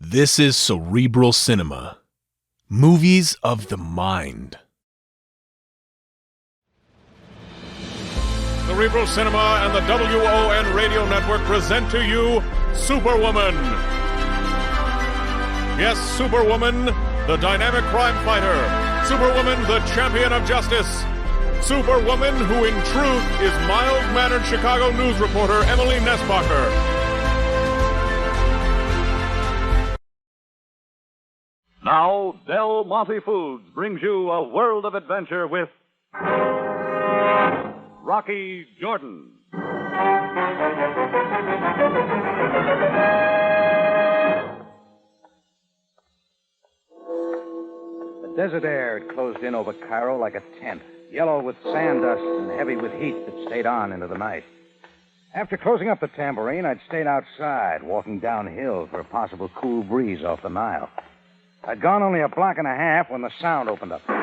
This is Cerebral Cinema. Movies of the mind. Cerebral Cinema and the WON Radio Network present to you Superwoman. Yes, Superwoman, the dynamic crime fighter. Superwoman, the champion of justice. Superwoman, who in truth is mild-mannered Chicago news reporter Emily Nesbacher. Now, Del Monte Foods brings you a world of adventure with Rocky Jordan. The desert air had closed in over Cairo like a tent, yellow with sand dust and heavy with heat that stayed on into the night. After closing up the tambourine, I'd stayed outside, walking downhill for a possible cool breeze off the Nile. I'd gone only a block and a half when the sound opened up. The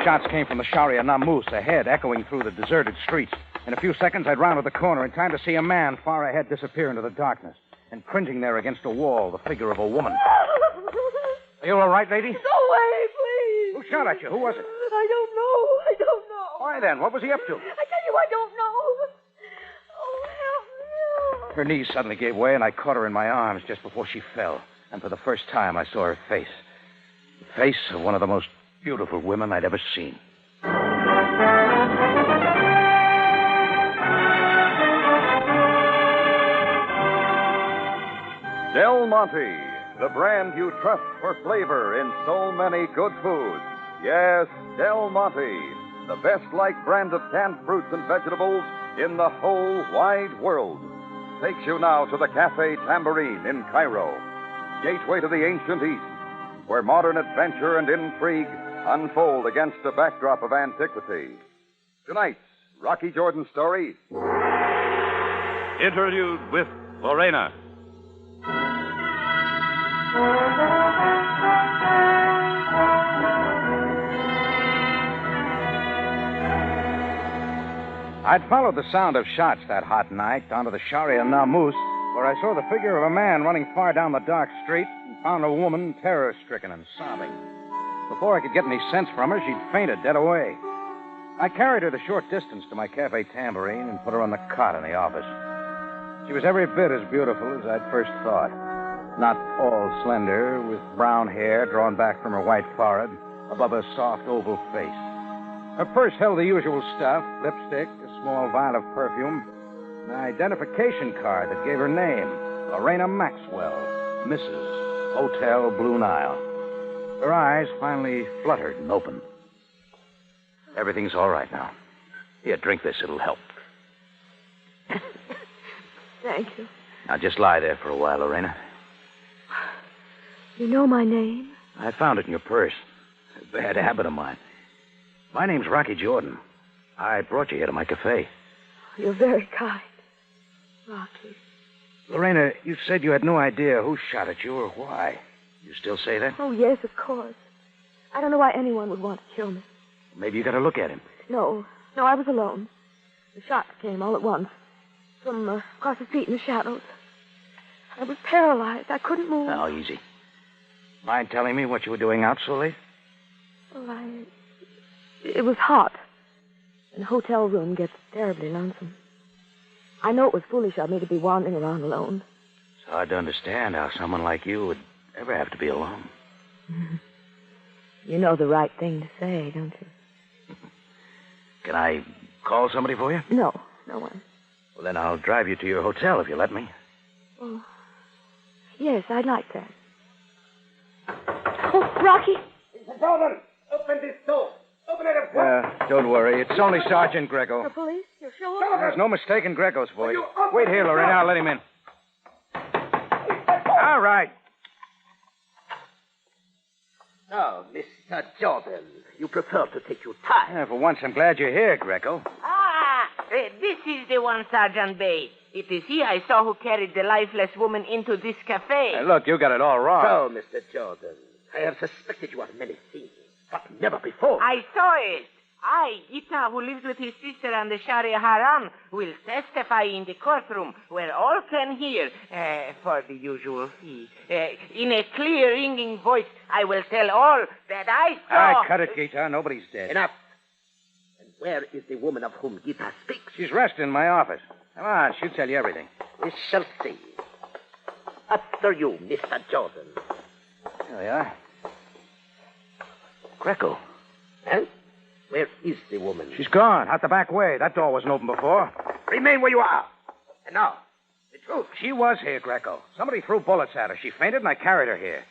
shots came from the Sharia Namus ahead, echoing through the deserted streets. In a few seconds, I'd rounded the corner in time to see a man far ahead disappear into the darkness, and cringing there against a wall, the figure of a woman. Are you all right, lady? Go away, please. Who shot at you? Who was it? I don't know. Why then? What was he up to? I tell you, I don't know. Oh, help me. Her knees suddenly gave way, and I caught her in my arms just before she fell. And for the first time, I saw her face. The face of one of the most beautiful women I'd ever seen. Del Monte, the brand you trust for flavor in so many good foods. Yes, Del Monte, the best-liked brand of canned fruits and vegetables in the whole wide world, takes you now to the Café Tambourine in Cairo, gateway to the ancient East, where modern adventure and intrigue unfold against a backdrop of antiquity. Tonight's Rocky Jordan story, Interlude with Laurena. I'd followed the sound of shots that hot night down to the Sharia Namus, where I saw the figure of a man running far down the dark street and found a woman terror-stricken and sobbing. Before I could get any sense from her, she'd fainted dead away. I carried her the short distance to my Café Tambourine and put her on the cot in the office. She was every bit as beautiful as I'd first thought. Not all slender, with brown hair drawn back from her white forehead above her soft oval face. Her purse held the usual stuff, lipstick, a small vial of perfume, an identification card that gave her name, Laurena Maxwell, Mrs. Hotel Blue Nile. Her eyes finally fluttered and opened. Everything's all right now. Here, drink this. It'll help. Thank you. Now, just lie there for a while, Laurena. You know my name? I found it in your purse. A bad habit of mine. My name's Rocky Jordan. I brought you here to my cafe. You're very kind, Rocky. Laurena, you said you had no idea who shot at you or why. You still say that? Oh, yes, of course. I don't know why anyone would want to kill me. Maybe you got a look at him. No, I was alone. The shots came all at once. From across the street in the shadows. I was paralyzed. I couldn't move. Oh, easy. Mind telling me what you were doing out so late? Well, it was hot. And the hotel room gets terribly lonesome. I know it was foolish of me to be wandering around alone. It's hard to understand how someone like you would ever have to be alone. You know the right thing to say, don't you? Can I call somebody for you? No one. Well, then I'll drive you to your hotel if you let me. Oh, yes, I'd like that. Oh, Rocky! Mr. Jordan, open this door. Open it at once. Don't worry. It's only Sergeant Greco. The police? You're sure? There's no mistaking Greco's voice. Wait here, Lorena. I'll let him in. All right. Oh, Mr. Jordan, you prefer to take your time. Yeah, for once, I'm glad you're here, Greco. This is the one, Sergeant Bay. It is he I saw who carried the lifeless woman into this cafe. Hey, look, you got it all wrong. Oh, Mr. Jordan, I have suspected you of many things, but never before. I saw it. I, Gita, who lives with his sister and the Sharia Haram, will testify in the courtroom where all can hear, for the usual fee. In a clear, ringing voice, I will tell all that I saw... Cut it, Gita. Nobody's dead. Enough. And where is the woman of whom Gita speaks? She's resting in my office. Come on, she'll tell you everything. We shall see. After you, Mr. Jordan. There we are. Greco. Well, where is the woman? She's gone. Out the back way. That door wasn't open before. Remain where you are. And now, the truth. She was here, Greco. Somebody threw bullets at her. She fainted, and I carried her here.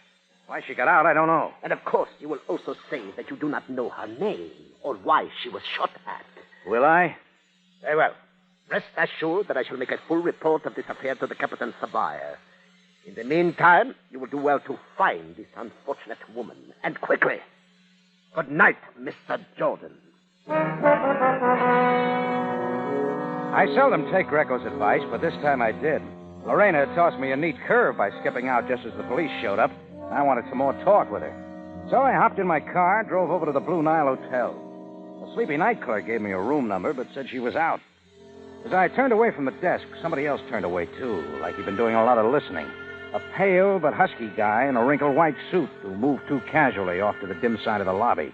Why she got out, I don't know. And of course, you will also say that you do not know her name or why she was shot at. Will I? Very well. Rest assured that I shall make a full report of this affair to the Captain Sabire. In the meantime, you will do well to find this unfortunate woman, and quickly. Good night, Mr. Jordan. I seldom take Greco's advice, but this time I did. Laurena had tossed me a neat curve by skipping out just as the police showed up. I wanted some more talk with her. So I hopped in my car, drove over to the Blue Nile Hotel. The sleepy night clerk gave me a room number, but said she was out. As I turned away from the desk, somebody else turned away, too, like he'd been doing a lot of listening. A pale but husky guy in a wrinkled white suit who moved too casually off to the dim side of the lobby.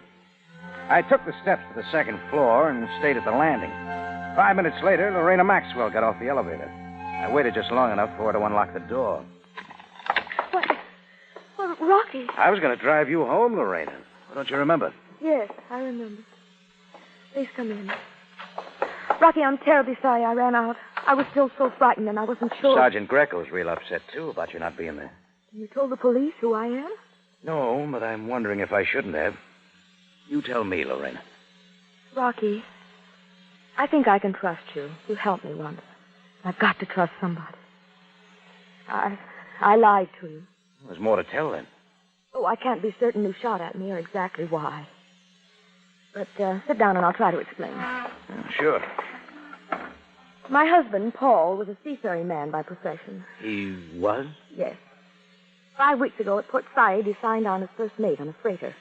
I took the steps to the second floor and stayed at the landing. 5 minutes later, Lorena Maxwell got off the elevator. I waited just long enough for her to unlock the door. Well, Rocky. I was going to drive you home, Lorena. Don't you remember? Yes, I remember. Please come in. Rocky, I'm terribly sorry I ran out. I was still so frightened and I wasn't sure. Sergeant Greco's real upset, too, about you not being there. You told the police who I am? No, but I'm wondering if I shouldn't have. You tell me, Lorena. Rocky, I think I can trust you. You helped me once. I've got to trust somebody. I lied to you. There's more to tell, then. Oh, I can't be certain who shot at me or exactly why. But sit down and I'll try to explain. Sure. My husband, Paul, was a seafaring man by profession. He was? Yes. 5 weeks ago at Port Said, he signed on as first mate on a freighter.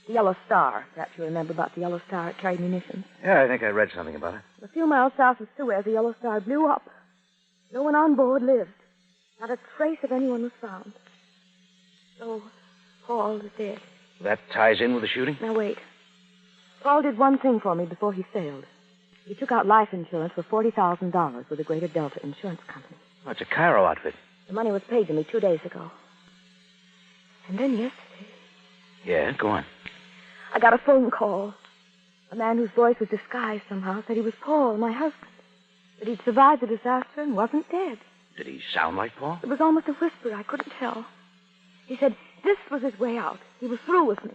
The Yellow Star. Perhaps you remember about the Yellow Star. It carried munitions. Yeah, I think I read something about it. A few miles south of Suez, the Yellow Star blew up. No one on board lived. Not a trace of anyone was found. So, Paul is dead. That ties in with the shooting? Now, wait. Paul did one thing for me before he sailed. He took out life insurance for $40,000 with the Greater Delta Insurance Company. Oh, it's a Cairo outfit. The money was paid to me 2 days ago. And then yesterday, Yeah, go on. I got a phone call. A man whose voice was disguised somehow said he was Paul, my husband. That he'd survived the disaster and wasn't dead. Did he sound like Paul? It was almost a whisper. I couldn't tell. He said this was his way out. He was through with me.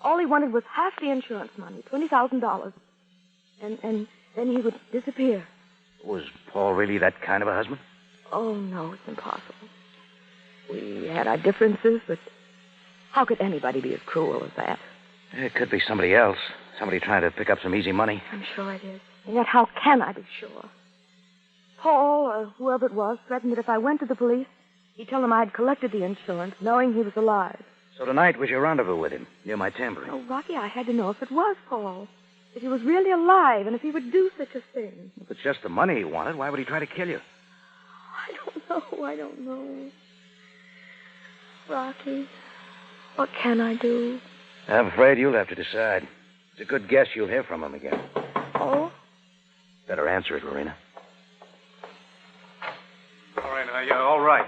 All he wanted was half the insurance money, $20,000. And then he would disappear. Was Paul really that kind of a husband? Oh, no, it's impossible. We had our differences, but how could anybody be as cruel as that? It could be somebody else. Somebody trying to pick up some easy money. I'm sure it is. And yet how can I be sure? Paul, or whoever it was, threatened that if I went to the police, he'd tell them I had collected the insurance, knowing he was alive. So tonight was your rendezvous with him, near my tambourine. Oh, Rocky, I had to know if it was Paul. If he was really alive, and if he would do such a thing. If it's just the money he wanted, why would he try to kill you? I don't know. Rocky, what can I do? I'm afraid you'll have to decide. It's a good guess you'll hear from him again. Oh? Better answer it, Lorena. Lorena, are you all right?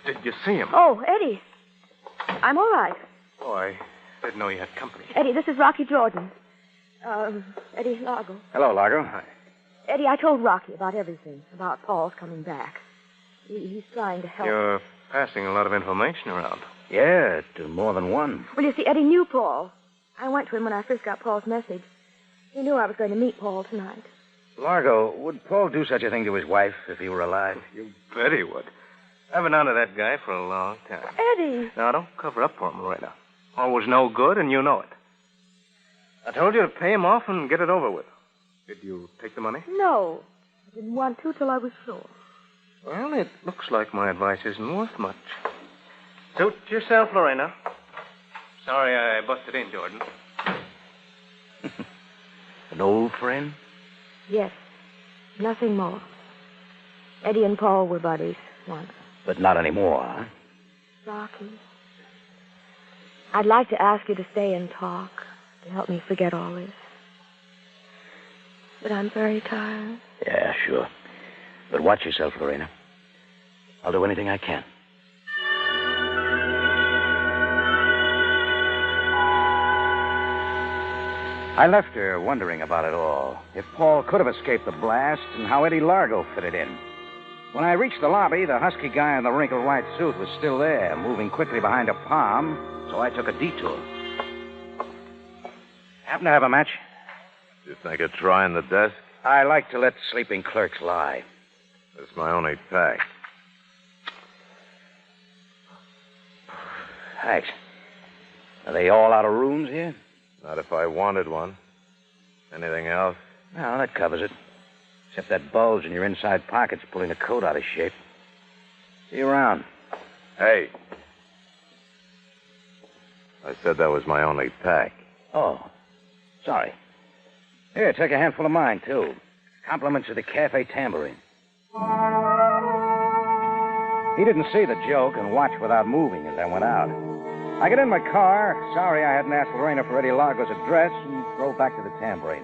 Did you see him? Oh, Eddie. I'm all right. Oh, I didn't know you had company. Eddie, this is Rocky Jordan. Eddie Largo. Hello, Largo. Hi. Eddie, I told Rocky about everything, about Paul's coming back. He's trying to help. You're passing a lot of information around. Yeah, to more than one. Well, you see, Eddie knew Paul. I went to him when I first got Paul's message. He knew I was going to meet Paul tonight. Largo, would Paul do such a thing to his wife if he were alive? You bet he would. I've been onto that guy for a long time. Eddie! Now, don't cover up for him, Lorena. Paul was no good, and you know it. I told you to pay him off and get it over with. Did you take the money? No. I didn't want to till I was sure. Well, it looks like my advice isn't worth much. Suit yourself, Lorena. Sorry I busted in, Jordan. An old friend? Yes. Nothing more. Eddie and Paul were buddies once. But not anymore, huh? Rocky, I'd like to ask you to stay and talk, to help me forget all this. But I'm very tired. Yeah, sure. But watch yourself, Laurena. I'll do anything I can. I left her wondering about it all. If Paul could have escaped the blast and how Eddie Largo fitted in. When I reached the lobby, the husky guy in the wrinkled white suit was still there, moving quickly behind a palm, so I took a detour. Happen to have a match? You think of trying the desk? I like to let sleeping clerks lie. It's my only pack. Thanks. Are they all out of rooms here? Not if I wanted one. Anything else? No, that covers it. Except that bulge in your inside pocket's pulling the coat out of shape. See you around. Hey. I said that was my only pack. Oh, sorry. Here, take a handful of mine, too. Compliments of the Cafe Tambourine. He didn't see the joke and watched without moving as I went out. I got in my car, sorry I hadn't asked Laurena for Eddie Largo's address, and drove back to the Tambourine.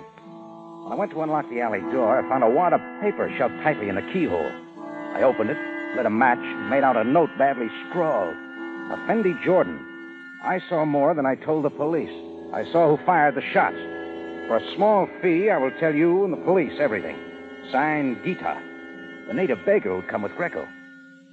When I went to unlock the alley door, I found a wad of paper shoved tightly in the keyhole. I opened it, lit a match, and made out a note badly scrawled. Effendi Jordan. I saw more than I told the police. I saw who fired the shots. For a small fee, I will tell you and the police everything. Signed, Gita, the native baker who'd come with Greco.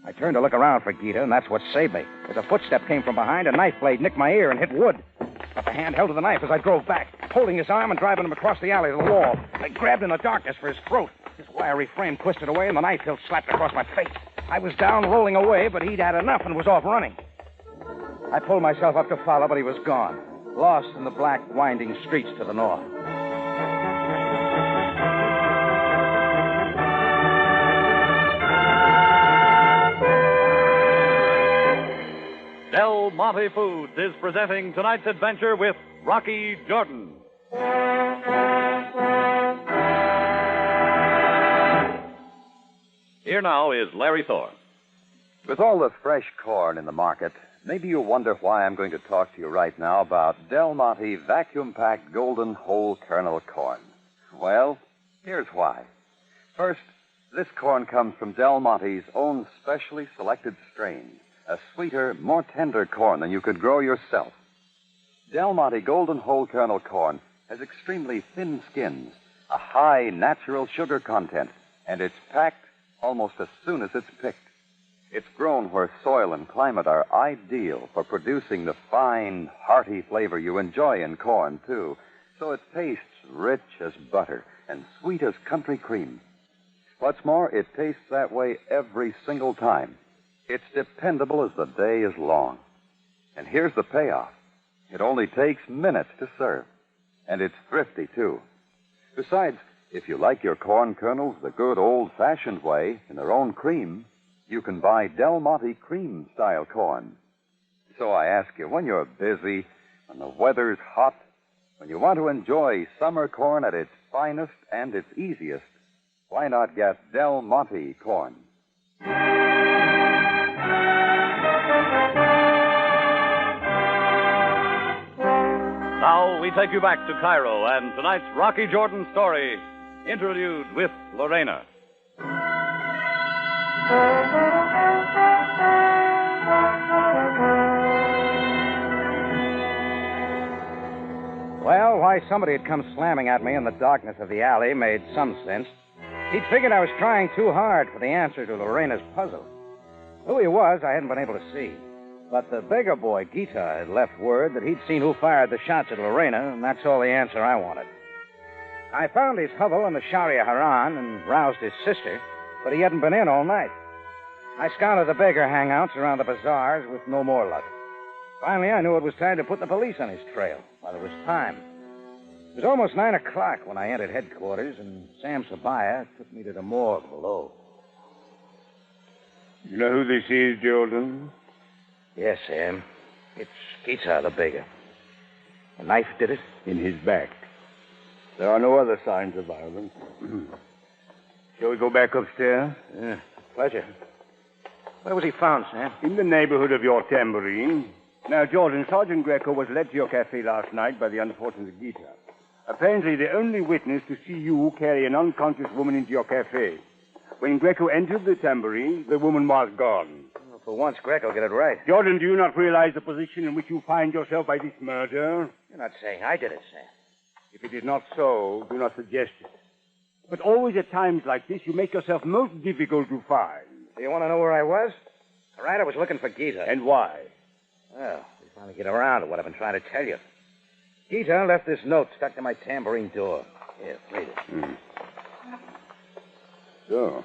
I turned to look around for Gita, and that's what saved me. As a footstep came from behind, a knife blade nicked my ear and hit wood. But the hand held to the knife as I drove back, holding his arm and driving him across the alley to the wall. I grabbed in the darkness for his throat. His wiry frame twisted away, and the knife hilt slapped across my face. I was down, rolling away, but he'd had enough and was off running. I pulled myself up to follow, but he was gone, lost in the black, winding streets to the north. Del Monte Foods is presenting tonight's adventure with Rocky Jordan. Here now is Larry Thorne. With all the fresh corn in the market, maybe you wonder why I'm going to talk to you right now about Del Monte vacuum-packed golden whole kernel corn. Well, here's why. First, this corn comes from Del Monte's own specially selected strain. A sweeter, more tender corn than you could grow yourself. Del Monte Golden Whole Kernel corn has extremely thin skins, a high natural sugar content, and it's packed almost as soon as it's picked. It's grown where soil and climate are ideal for producing the fine, hearty flavor you enjoy in corn, too. So it tastes rich as butter and sweet as country cream. What's more, it tastes that way every single time. It's dependable as the day is long. And here's the payoff. It only takes minutes to serve. And it's thrifty, too. Besides, if you like your corn kernels the good old-fashioned way, in their own cream, you can buy Del Monte cream-style corn. So I ask you, when you're busy, when the weather's hot, when you want to enjoy summer corn at its finest and its easiest, why not get Del Monte corn? Now we take you back to Cairo and tonight's Rocky Jordan story, Interlude with Laurena. Well, why somebody had come slamming at me in the darkness of the alley made some sense. He'd figured I was trying too hard for the answer to Lorena's puzzle. Who he was, I hadn't been able to see. But the beggar boy, Gita, had left word that he'd seen who fired the shots at Laurena, and that's all the answer I wanted. I found his hovel in the Sharia Haran and roused his sister, but he hadn't been in all night. I scouted the beggar hangouts around the bazaars with no more luck. Finally, I knew it was time to put the police on his trail while there was time. It was almost 9 o'clock when I entered headquarters, and Sam Sabaya took me to the morgue below. You know who this is, Jordan? Yes, Sam. It's Gita, the beggar. The knife did it? In his back. There are no other signs of violence. Shall we go back upstairs? Yeah, pleasure. Where was he found, Sam? In the neighborhood of your tambourine. Now, Jordan, Sergeant Greco was led to your cafe last night by the unfortunate Gita. Apparently the only witness to see you carry an unconscious woman into your cafe. When Greco entered the tambourine, the woman was gone. Well, for once, Greco get it right. Jordan, do you not realize the position in which you find yourself by this murder? You're not saying I did it, Sam. If it is not so, do not suggest it. But always at times like this, you make yourself most difficult to find. Do you want to know where I was? All right, I was looking for Gita. And why? Well, we finally get around to what I've been trying to tell you. Gita left this note stuck to my tambourine door. Here, read it. So,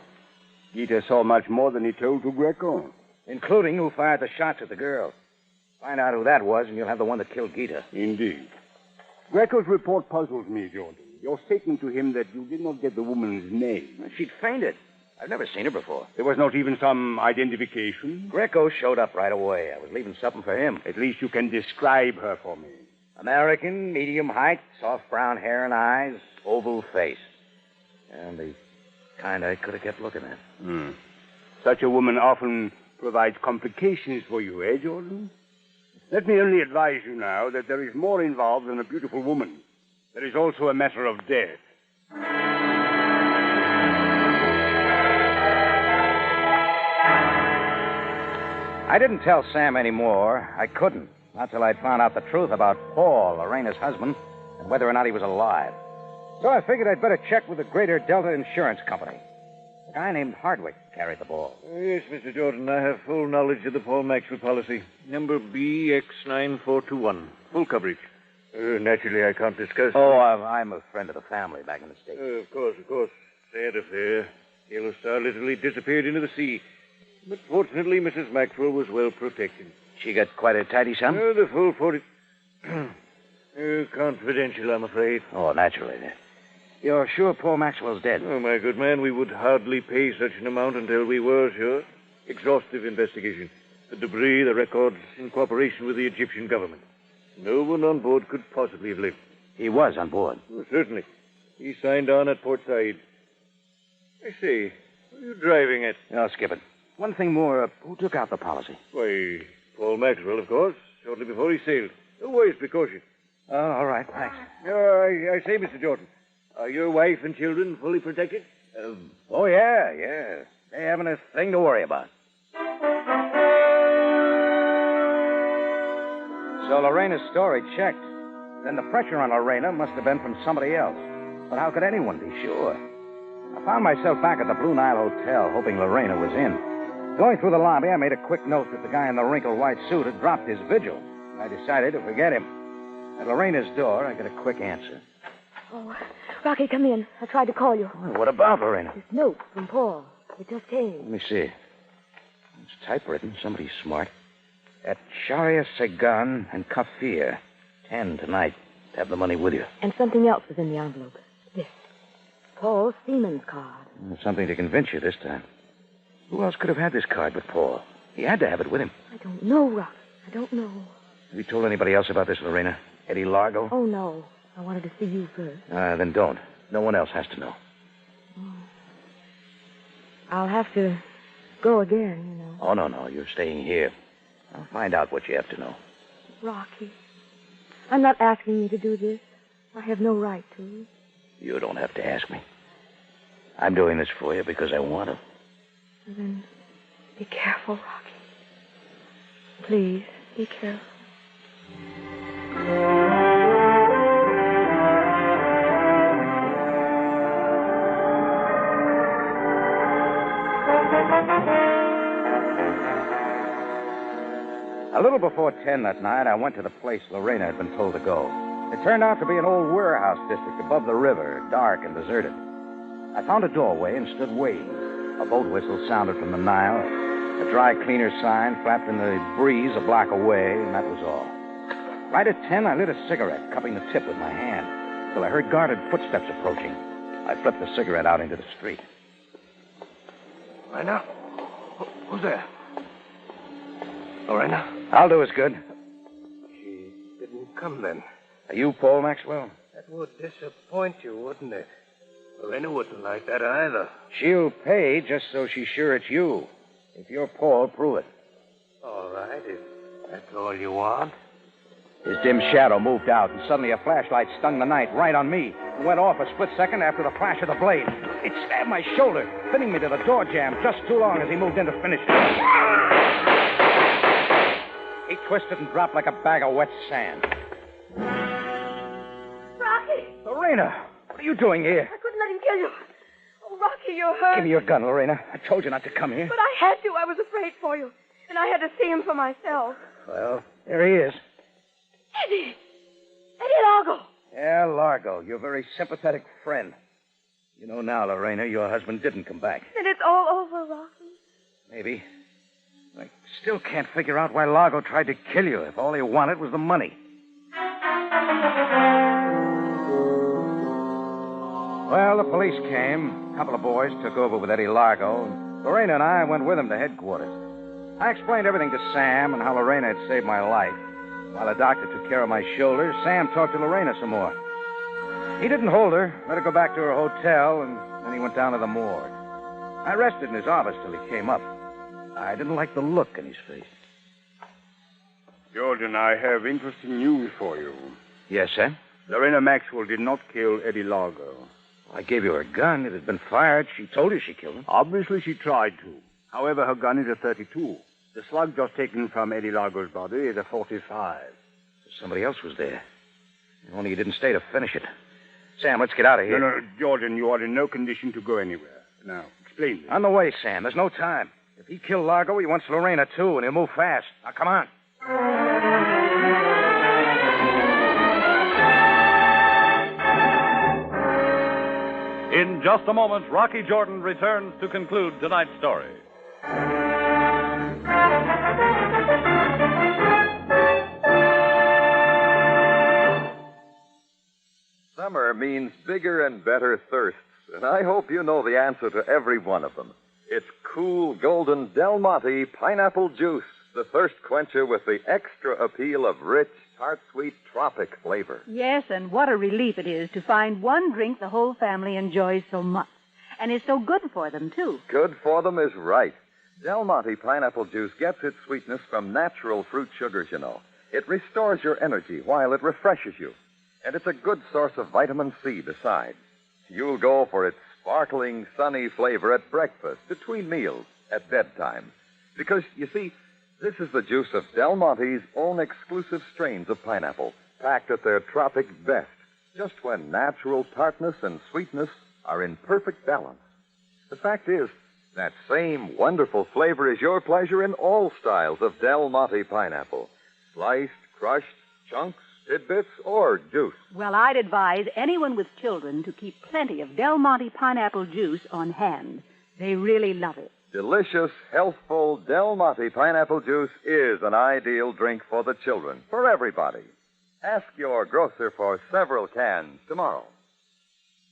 Gita saw much more than he told to Greco. Including who fired the shots at the girl. Find out who that was, and you'll have the one that killed Gita. Indeed. Greco's report puzzles me, Jordan. Your statement to him that you did not get the woman's name. She'd fainted. I've never seen her before. There was not even some identification? Greco showed up right away. I was leaving something for him. At least you can describe her for me. American, medium height, soft brown hair and eyes, oval face. And the kind I could have kept looking at. Such a woman often provides complications for you, eh, Jordan? Let me only advise you now that there is more involved than a beautiful woman. There is also a matter of death. I didn't tell Sam any more. I couldn't. Not till I'd found out the truth about Paul, Lorena's husband, and whether or not he was alive. So I figured I'd better check with the Greater Delta Insurance Company. A guy named Hardwick carried the ball. Yes, Mr. Jordan, I have full knowledge of the Paul Maxwell policy. Number BX9421. Full coverage. Naturally, I can't discuss... Oh, I'm a friend of the family back in the States. Of course. Sad affair. Yellow Star literally disappeared into the sea. But fortunately, Mrs. Maxwell was well protected. She got quite a tidy sum? The full 40... confidential, I'm afraid. Oh, naturally. You're sure Paul Maxwell's dead? Oh, my good man, we would hardly pay such an amount until we were sure. Exhaustive investigation. The debris, the records, in cooperation with the Egyptian government. No one on board could possibly have lived. He was on board? Oh, certainly. He signed on at Port Said. I say, what are you driving at? Oh, skip it. One thing more. Who took out the policy? Why, Paul Maxwell, of course, shortly before he sailed. A wise precaution. Oh, all right, thanks. I say, Mr. Jordan, are your wife and children fully protected? Oh, yeah. They haven't a thing to worry about. So Lorena's story checked. Then the pressure on Laurena must have been from somebody else. But how could anyone be sure? I found myself back at the Blue Nile Hotel, hoping Laurena was in. Going through the lobby, I made a quick note that the guy in the wrinkled white suit had dropped his vigil. I decided to forget him. At Lorena's door, I got a quick answer. Oh, Rocky, come in. I tried to call you. Well, what about Laurena? This note from Paul. It just came. Let me see. It's typewritten. Somebody smart. At Sharia Segan and Kafir. 10 tonight. Have the money with you. And something else was in the envelope. This. Paul Seaman's card. Something to convince you this time. Who else could have had this card but Paul? He had to have it with him. I don't know, Rocky. I don't know. Have you told anybody else about this, Laurena? Eddie Largo? Oh, no. I wanted to see you first. Then don't. No one else has to know. Oh. I'll have to go again, you know. Oh, no. You're staying here. I'll find out what you have to know. Rocky, I'm not asking you to do this. I have no right to. You don't have to ask me. I'm doing this for you because I want to. Then be careful, Rocky. Please, be careful. A little before 10 that night, I went to the place Laurena had been told to go. It turned out to be an old warehouse district above the river, dark and deserted. I found a doorway and stood waiting. A boat whistle sounded from the Nile. A dry cleaner sign flapped in the breeze a block away, and that was all. Right at 10, I lit a cigarette, cupping the tip with my hand, till I heard guarded footsteps approaching. I flipped the cigarette out into the street. Lorena? Who's there? Lorena? I'll do as good. She didn't come then. Are you Paul Maxwell? That's would disappoint you, wouldn't it? Laurena wouldn't like that either. She'll pay just so she's sure it's you. If you're Paul, prove it. All right, if that's all you want. His dim shadow moved out, and suddenly a flashlight stung the night right on me. It went off a split second after the flash of the blade. It stabbed my shoulder, pinning me to the door jamb just too long as he moved in to finish it. He twisted and dropped like a bag of wet sand. Rocky! Laurena, what are you doing here? I couldn't let him kill you. Oh, Rocky, you're hurt. Give me your gun, Laurena. I told you not to come here. But I had to. I was afraid for you. And I had to see him for myself. Well, there he is. Eddie! Eddie Largo! Yeah, Largo, your very sympathetic friend. You know now, Laurena, your husband didn't come back. And it's all over, Rocky. Maybe. I still can't figure out why Largo tried to kill you if all he wanted was the money. Well, the police came. A couple of boys took over with Eddie Largo. And Laurena and I went with him to headquarters. I explained everything to Sam and how Laurena had saved my life. While the doctor took care of my shoulder, Sam talked to Laurena some more. He didn't hold her, let her go back to her hotel, and then he went down to the morgue. I rested in his office till he came up. I didn't like the look in his face. Jordan, I have interesting news for you. Yes, Sam? Laurena Maxwell did not kill Eddie Largo. I gave you her gun. It had been fired. She told you she killed him. Obviously, she tried to. However, her gun is a .32. The slug just taken from Eddie Largo's body is a .45. Somebody else was there. Only he didn't stay to finish it. Sam, let's get out of here. No, Jordan, you are in no condition to go anywhere. Now, explain this. On the way, Sam. There's no time. If he killed Largo, he wants Laurena, too, and he'll move fast. Now, come on. In just a moment, Rocky Jordan returns to conclude tonight's story. Summer means bigger and better thirsts, and I hope you know the answer to every one of them. It's cool, golden Del Monte pineapple juice, the thirst quencher with the extra appeal of rich, tart-sweet tropic flavor. Yes, and what a relief it is to find one drink the whole family enjoys so much. And is so good for them, too. Good for them is right. Del Monte pineapple juice gets its sweetness from natural fruit sugars, you know. It restores your energy while it refreshes you. And it's a good source of vitamin C besides. You'll go for its sparkling, sunny flavor at breakfast, between meals, at bedtime. Because, you see, this is the juice of Del Monte's own exclusive strains of pineapple, packed at their tropic best, just when natural tartness and sweetness are in perfect balance. The fact is, that same wonderful flavor is your pleasure in all styles of Del Monte pineapple. Sliced, crushed, chunks, tidbits, or juice. Well, I'd advise anyone with children to keep plenty of Del Monte pineapple juice on hand. They really love it. Delicious, healthful Del Monte pineapple juice is an ideal drink for the children, for everybody. Ask your grocer for several cans tomorrow.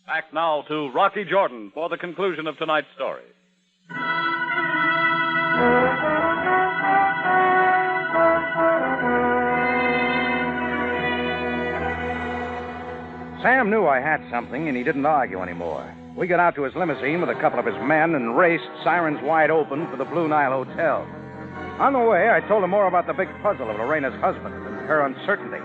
Back now to Rocky Jordan for the conclusion of tonight's story. Sam knew I had something, and he didn't argue anymore. We got out to his limousine with a couple of his men and raced, sirens wide open, for the Blue Nile Hotel. On the way, I told him more about the big puzzle of Lorena's husband and her uncertainty.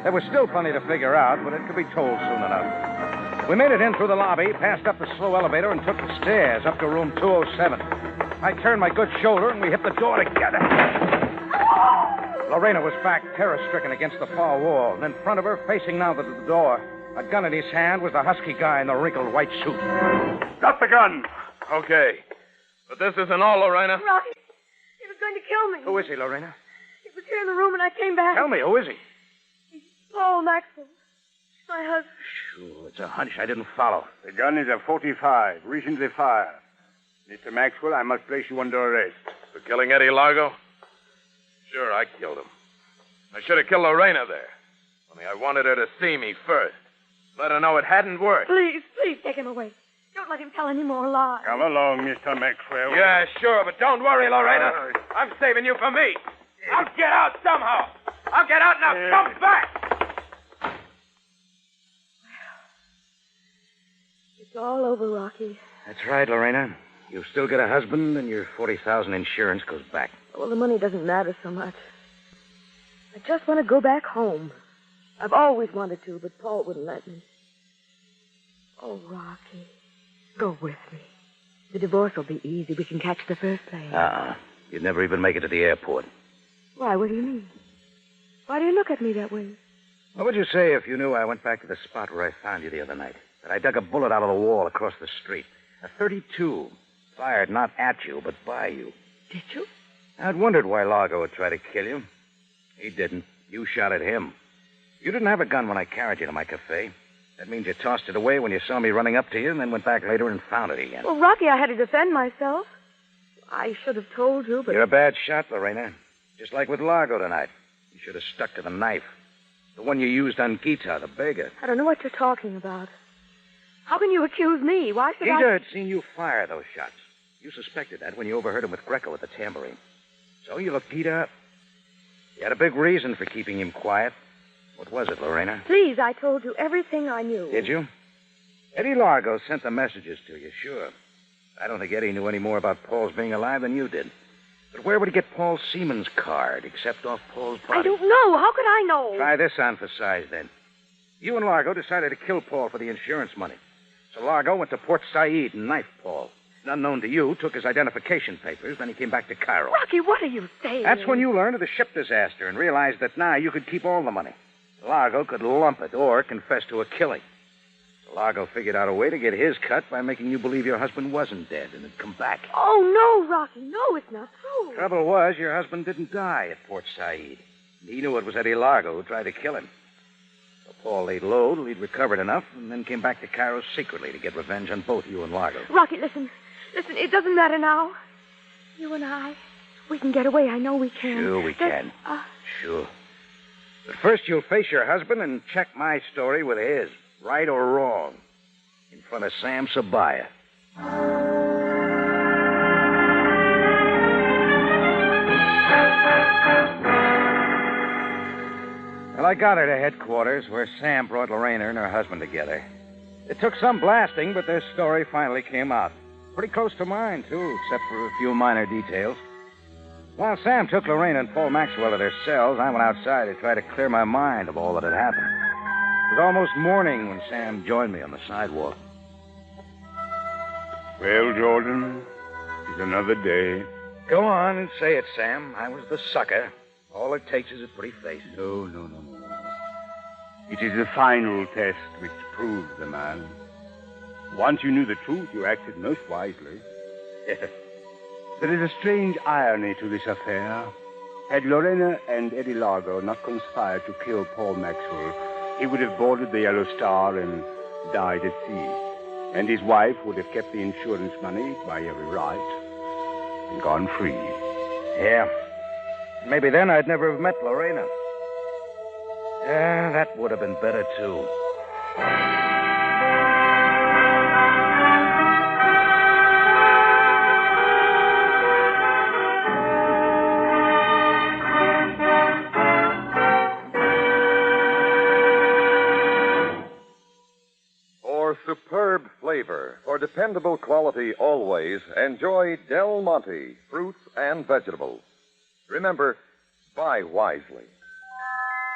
There was still plenty to figure out, but it could be told soon enough. We made it in through the lobby, passed up the slow elevator, and took the stairs up to room 207. I turned my good shoulder, and we hit the door together. Lorena was back, terror-stricken against the far wall, and in front of her, facing now to the door, a gun in his hand, was the husky guy in the wrinkled white suit. Drop the gun. Okay. But this isn't all, Laurena. Rocky, he was going to kill me. Who is he, Lorena? He was here in the room and I came back. Tell me, who is he? He's Paul Maxwell. My husband. Sure, it's a hunch I didn't follow. The gun is a .45, recently fired. Mr. Maxwell, I must place you under arrest. For killing Eddie Largo? Sure, I killed him. I should have killed Laurena there. Only I wanted her to see me first. Let her know it hadn't worked. Please take him away. Don't let him tell any more lies. Come along, Mr. Maxwell. Yeah, sure, but don't worry, Laurena. I'm saving you for me. I'll get out somehow. I'll get out and I'll come back. It's all over, Rocky. That's right, Laurena. You've still got a husband, and your $40,000 insurance goes back. Well, the money doesn't matter so much. I just want to go back home. I've always wanted to, but Paul wouldn't let me. Oh, Rocky, go with me. The divorce will be easy. We can catch the first plane. You'd never even make it to the airport. Why? What do you mean? Why do you look at me that way? What would you say if you knew I went back to the spot where I found you the other night? That I dug a bullet out of the wall across the street. A .32. Fired not at you, but by you. Did you? I'd wondered why Largo would try to kill you. He didn't. You shot at him. You didn't have a gun when I carried you to my cafe. That means you tossed it away when you saw me running up to you and then went back later and found it again. Well, Rocky, I had to defend myself. I should have told you, but... You're a bad shot, Laurena. Just like with Largo tonight. You should have stuck to the knife. The one you used on Gita, the beggar. I don't know what you're talking about. How can you accuse me? Why should Gita had seen you fire those shots. You suspected that when you overheard him with Greco at the tambourine. So you looked Gita up. You had a big reason for keeping him quiet. What was it, Laurena? Please, I told you everything I knew. Did you? Eddie Largo sent the messages to you, sure. I don't think Eddie knew any more about Paul's being alive than you did. But where would he get Paul Seaman's card, except off Paul's body? I don't know. How could I know? Try this on for size, then. You and Largo decided to kill Paul for the insurance money. So Largo went to Port Said and knifed Paul. Unknown to you, took his identification papers, then he came back to Cairo. Rocky, what are you saying? That's when you learned of the ship disaster and realized that now you could keep all the money. Largo could lump it or confess to a killing. So Largo figured out a way to get his cut by making you believe your husband wasn't dead and had come back. Oh, no, Rocky. No, it's not true. Trouble was, your husband didn't die at Port Said. He knew it was Eddie Largo who tried to kill him. So Paul laid low till he'd recovered enough and then came back to Cairo secretly to get revenge on both you and Largo. Rocky, listen. Listen, it doesn't matter now. You and I, we can get away. I know we can. Sure we can. Sure. But first you'll face your husband and check my story with his, right or wrong, in front of Sam Sabaya. Well, I got her to headquarters where Sam brought Laurena and her husband together. It took some blasting, but their story finally came out. Pretty close to mine, too, except for a few minor details. While Sam took Laurena and Paul Maxwell to their cells, I went outside to try to clear my mind of all that had happened. It was almost morning when Sam joined me on the sidewalk. Well, Jordan, it's another day. Go on and say it, Sam. I was the sucker. All it takes is a pretty face. No. It is the final test which proves the man. Once you knew the truth, you acted most wisely. There is a strange irony to this affair. Had Laurena and Eddie Largo not conspired to kill Paul Maxwell, he would have boarded the Yellow Star and died at sea. And his wife would have kept the insurance money by every right and gone free. Yeah. Maybe then I'd never have met Laurena. Yeah, that would have been better, too. For superb flavor, for dependable quality always, enjoy Del Monte, fruits and vegetables. Remember, buy wisely.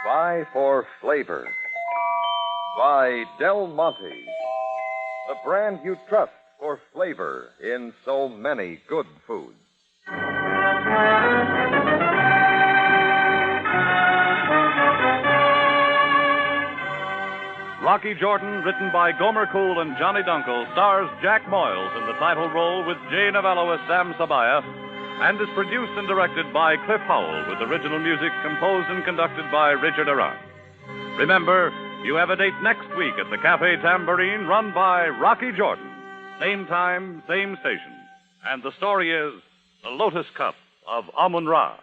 Buy for flavor. Buy Del Monte, the brand you trust for flavor in so many good foods. Rocky Jordan, written by Gomer Cool and Johnny Dunkel, stars Jack Moyles in the title role with Jay Novello as Sam Sabaya, and is produced and directed by Cliff Howell, with original music composed and conducted by Richard Arant. Remember, you have a date next week at the Cafe Tambourine, run by Rocky Jordan. Same time, same station. And the story is The Lotus Cup of Amun-Ra.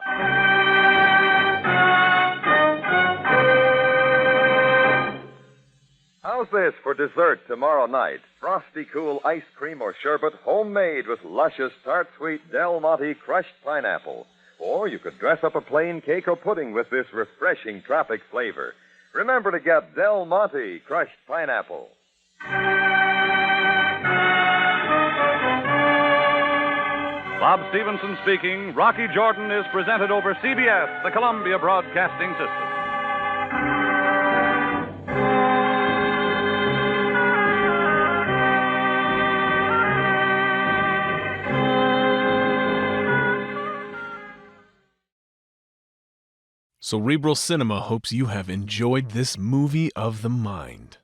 How's this for dessert tomorrow night? Frosty cool ice cream or sherbet, homemade with luscious tart sweet Del Monte crushed pineapple. Or you could dress up a plain cake or pudding with this refreshing tropic flavor. Remember to get Del Monte crushed pineapple. Bob Stevenson speaking. Rocky Jordan is presented over CBS, the Columbia Broadcasting System. Cerebral Cinema hopes you have enjoyed this movie of the mind.